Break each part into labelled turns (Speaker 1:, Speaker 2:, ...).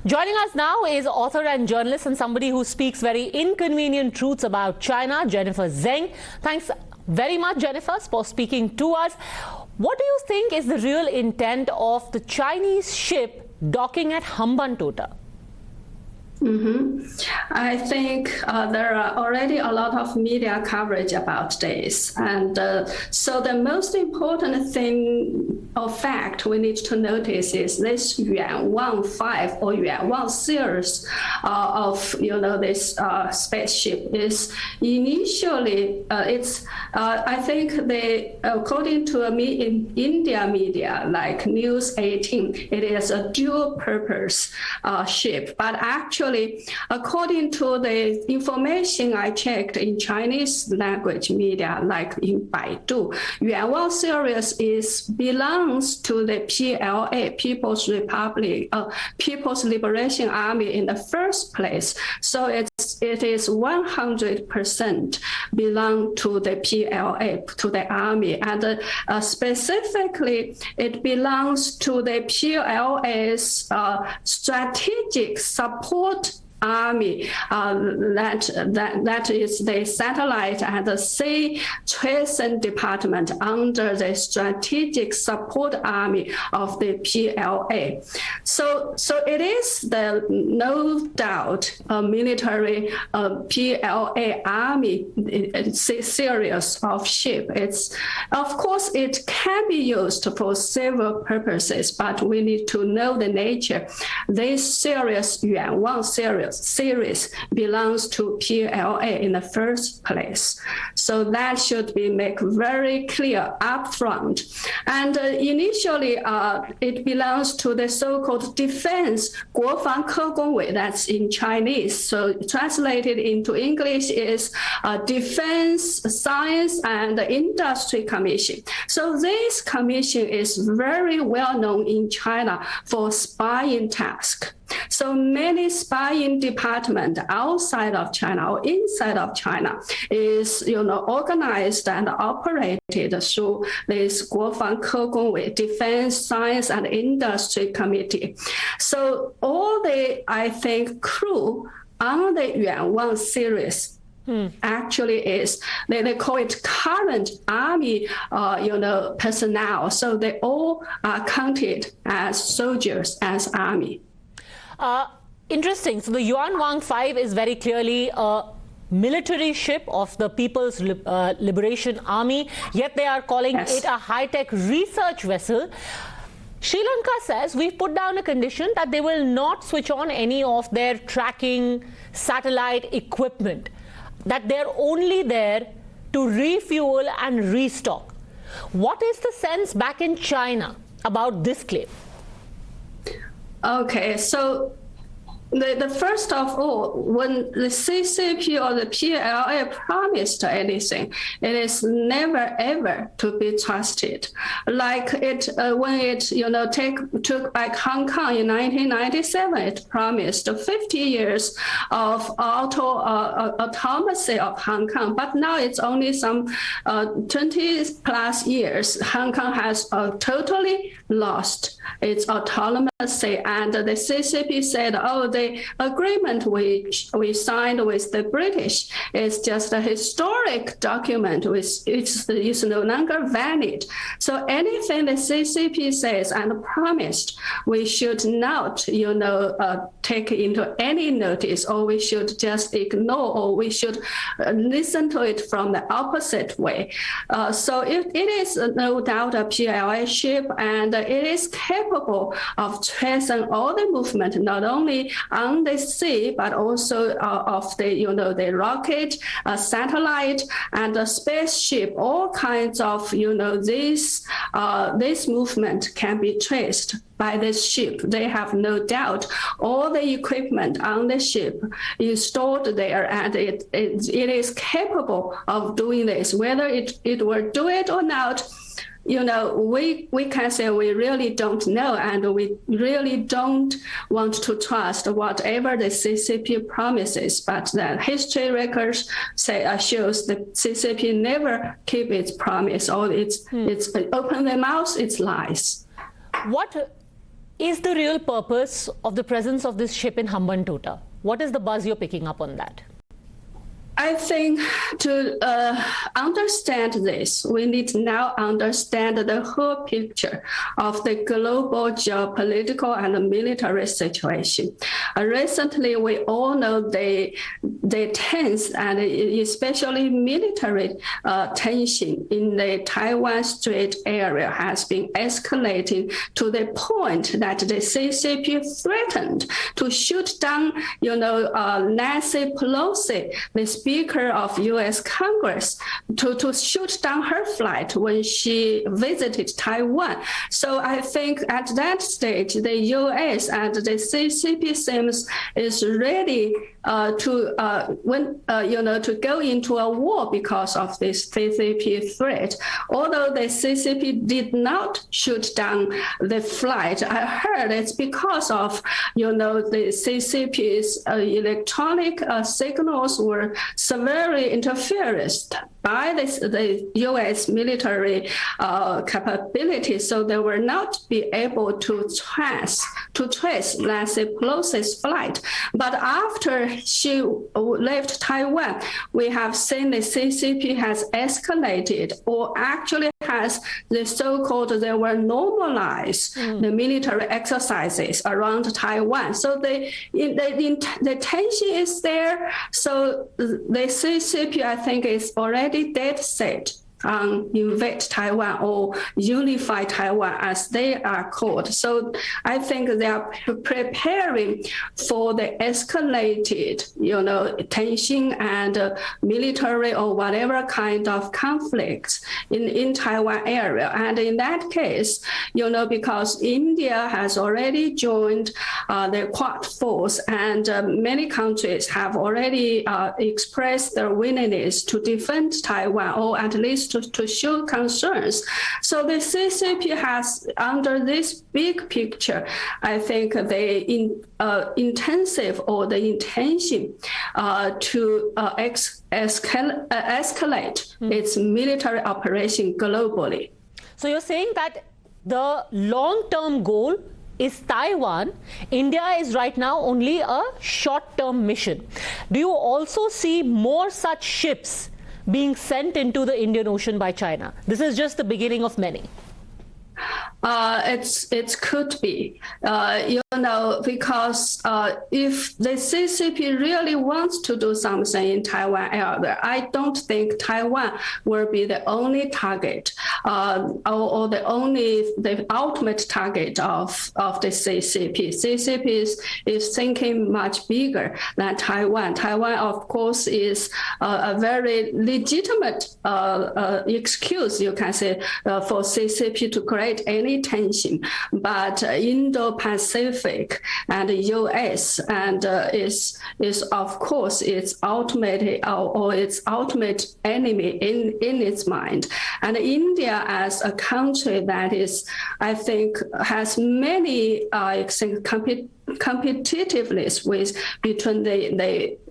Speaker 1: Joining us now is author and journalist and somebody who speaks very inconvenient truths about China, Jennifer Zeng. Thanks very much, Jennifer, for speaking to us. What do you think is the real intent of the Chinese ship docking at Hambantota?
Speaker 2: I think there are already a lot of media coverage about this. And so the most important thing or fact we need to notice is this Wang 5 or Wang series of, this spaceship is initially, I think according to India media, like News 18, it is a dual purpose ship. But actually, according to the information I checked in Chinese language media, like in Baidu, Yuan series belongs to the PLA, People's Liberation Army in the first place. So it is 100% belong to the PLA, to the army, and specifically it belongs to the PLA's strategic support army, that is the satellite and the sea tracing department under the strategic support army of the PLA. So it is no doubt a military PLA army series of ship. Of course it can be used for several purposes, but we need to know the nature. This series, Yuan series belongs to PLA in the first place. So that should be made very clear upfront. And initially, it belongs to the so-called defense 国防科工委, that's in Chinese. So translated into English is Defense, Science and Industry Commission. So this commission is very well known in China for spying tasks. So many spying departments outside of China or inside of China is, organized and operated through this 国防科工委 Defense, Science and Industry Committee. So all the, I think, crew on the Yuan series actually is, they call it current army, personnel. So they all are counted as soldiers, as army.
Speaker 1: Interesting. So the Wang 5 is very clearly a military ship of the People's Liberation Army, yet they are calling it a high-tech research vessel. Sri Lanka says we've put down a condition that they will not switch on any of their tracking satellite equipment, that they're only there to refuel and restock. What is the sense back in China about this claim?
Speaker 2: Okay, so the first of all, when the CCP or the PLA promised anything, it is never ever to be trusted. Like when it took back Hong Kong in 1997, it promised 50 years of autonomy of Hong Kong, but now it's only some 20 plus years. Hong Kong has totally lost its autonomy, and the CCP said, the agreement we signed with the British is just a historic document, which is no longer valid. So anything the CCP says and promised, we should not, take into any notice, or we should just ignore, or we should listen to it from the opposite way. So it is no doubt a PLA ship, and it is capable of tracing all the movement, not only on the sea, but also of the rocket, satellite, and the spaceship. All kinds of, this movement can be traced by this ship. They have no doubt all the equipment on the ship is stored there, and it is capable of doing this. Whether it will do it or not, we can say we really don't know, and we really don't want to trust whatever the CCP promises. But the history records shows the CCP never keep its promise, or it's open their mouth, it's lies.
Speaker 1: is the real purpose of the presence of this ship in Hambantota? What is the buzz you're picking up on that?
Speaker 2: I think to understand this, we need to now understand the whole picture of the global geopolitical and military situation. Recently, we all know the tense and especially military tension in the Taiwan Strait area has been escalating to the point that the CCP threatened to shoot down, Nancy Pelosi, the Speaker of U.S. Congress, to shoot down her flight when she visited Taiwan. So I think at that stage, the U.S. and the CCP seems is ready to go into a war because of this CCP threat. Although the CCP did not shoot down the flight, I heard it's because of the CCP's electronic signals were severely interfered by the U.S. military capabilities, so they were not be able to trace Nancy Pelosi's flight. But after she left Taiwan, we have seen the CCP has escalated, or actually has the so-called, they were normalized the military exercises around Taiwan. So the tension is there. So the CCP, I think, is already dead set invade Taiwan or unify Taiwan, as they are called. So I think they are preparing for the escalated, tension and military or whatever kind of conflicts in Taiwan area. And in that case, because India has already joined the Quad force, and many countries have already expressed their willingness to defend Taiwan, or at least to show concerns. So the CCP has, under this big picture, I think the intensive or the intention to escalate its military operation globally.
Speaker 1: So you're saying that the long-term goal is Taiwan. India is right now only a short-term mission. Do you also see more such ships being sent into the Indian Ocean by China? This is just the beginning of many.
Speaker 2: It could be, because if the CCP really wants to do something in Taiwan area, I don't think Taiwan will be the only target or the ultimate target of the CCP. CCP is thinking much bigger than Taiwan. Taiwan, of course, is a very legitimate excuse, you can say, for CCP to create any tension, but Indo-Pacific and the U.S. and is of course its ultimate or its ultimate enemy in its mind. And India, as a country that is, I think, has many competitiveness with between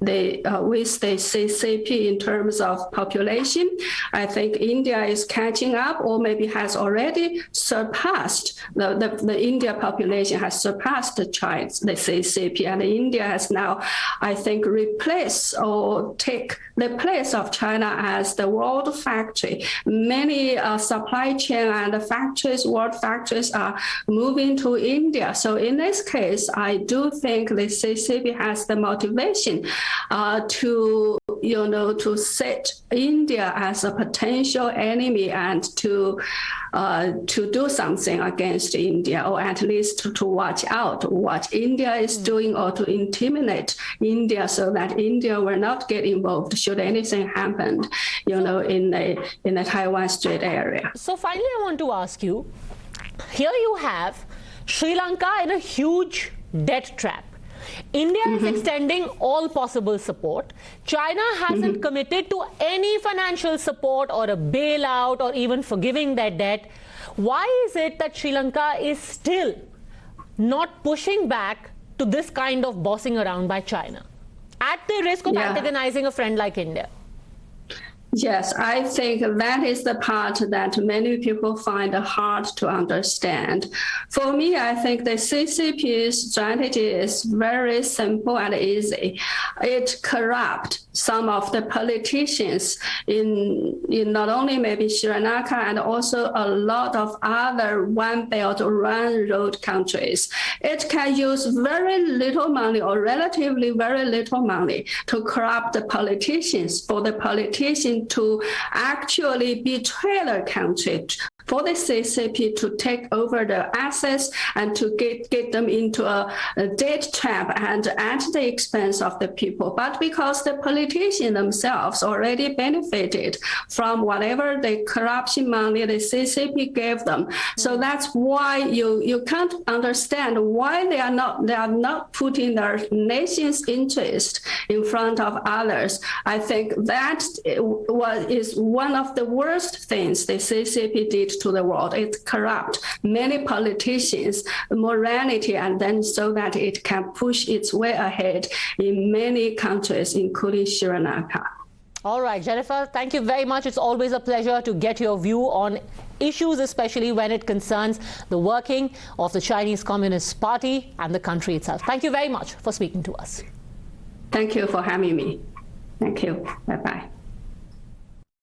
Speaker 2: with the CCP in terms of population. I think India is catching up, or maybe has already surpassed the India population has surpassed the CCP, and India has now, I think, replaced or take the place of China as the world factory. Many supply chain and world factories are moving to India. So in this case, I do think the CCP has the motivation to set India as a potential enemy and to do something against India, or at least to watch out what India is doing, or to intimidate India so that India will not get involved should anything happen, in the Taiwan Strait area.
Speaker 1: So finally, I want to ask you, here you have Sri Lanka in a huge debt trap. India is extending all possible support. China hasn't committed to any financial support or a bailout or even forgiving their debt. Why is it that Sri Lanka is still not pushing back to this kind of bossing around by China, at the risk of antagonizing a friend like India?
Speaker 2: Yes, I think that is the part that many people find hard to understand. For me, I think the CCP's strategy is very simple and easy. It corrupts some of the politicians in not only maybe Sri Lanka and also a lot of other One Belt, One Road countries. It can use very little money or relatively very little money to corrupt the politicians, for the politicians to actually betray their country, for the CCP to take over the assets and to get them into a debt trap and at the expense of the people. But because the politicians themselves already benefited from whatever the corruption money the CCP gave them. So that's why you can't understand why they are not putting their nation's interest in front of others. I think that is one of the worst things the CCP did to the world. It corrupt many politicians' morality, and then so that it can push its way ahead in many countries, including Sri Lanka.
Speaker 1: All right, Jennifer, thank you very much. It's always a pleasure to get your view on issues, especially when it concerns the working of the Chinese Communist Party and the country itself. Thank you very much for speaking to us.
Speaker 2: Thank you for having me. Thank you. Bye-bye.